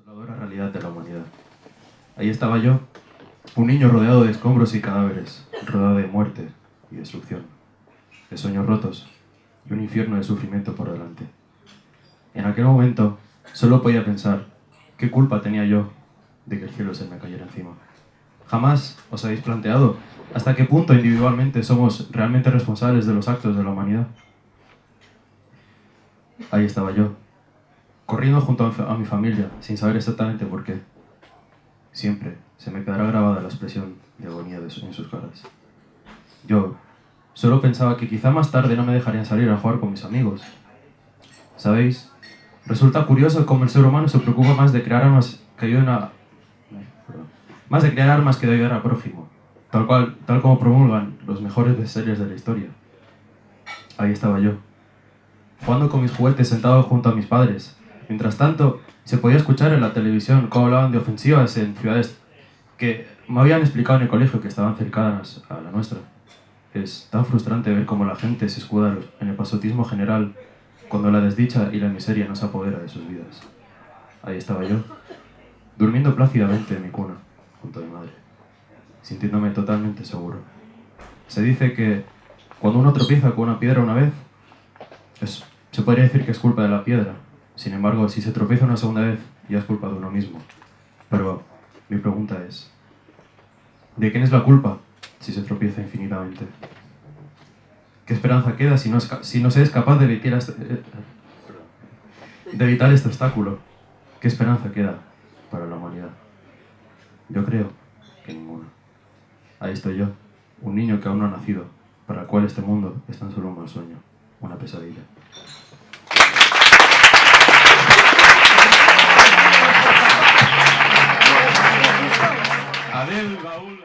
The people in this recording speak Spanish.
la dura realidad de la humanidad. Ahí estaba yo, un niño rodeado de escombros y cadáveres, rodeado de muerte y destrucción, de sueños rotos y un infierno de sufrimiento por delante. En aquel momento solo podía pensar, ¿qué culpa tenía yo de que el cielo se me cayera encima? Jamás os habéis planteado hasta qué punto individualmente somos realmente responsables de los actos de la humanidad. Ahí estaba yo, corriendo junto a mi familia, sin saber exactamente por qué. Siempre se me quedará grabada la expresión de agonía en sus caras. Yo solo pensaba que quizá más tarde no me dejarían salir a jugar con mis amigos. ¿Sabéis? Resulta curioso cómo el ser humano se preocupa más de crear armas que ayuden a... más de crear armas que de ayudar al prójimo, tal como promulgan los mejores bestsellers de la historia. Ahí estaba yo, jugando con mis juguetes sentado junto a mis padres. Mientras tanto, se podía escuchar en la televisión cómo hablaban de ofensivas en ciudades que me habían explicado en el colegio que estaban cercanas a la nuestra. Es tan frustrante ver cómo la gente se escuda en el pasotismo general cuando la desdicha y la miseria no se apodera de sus vidas. Ahí estaba yo, durmiendo plácidamente en mi cuna, junto a mi madre, sintiéndome totalmente seguro. Se dice que cuando uno tropieza con una piedra una vez, se podría decir que es culpa de la piedra. Sin embargo, si se tropieza una segunda vez, ya es culpa de uno mismo. Pero mi pregunta es, ¿de quién es la culpa si se tropieza infinitamente? ¿Qué esperanza queda si no se es capaz de evitar este obstáculo? ¿Qué esperanza queda para la humanidad? Yo creo que ninguna. Ahí estoy yo, un niño que aún no ha nacido, para el cual este mundo es tan solo un mal sueño, una pesadilla. Adeu, Raúl.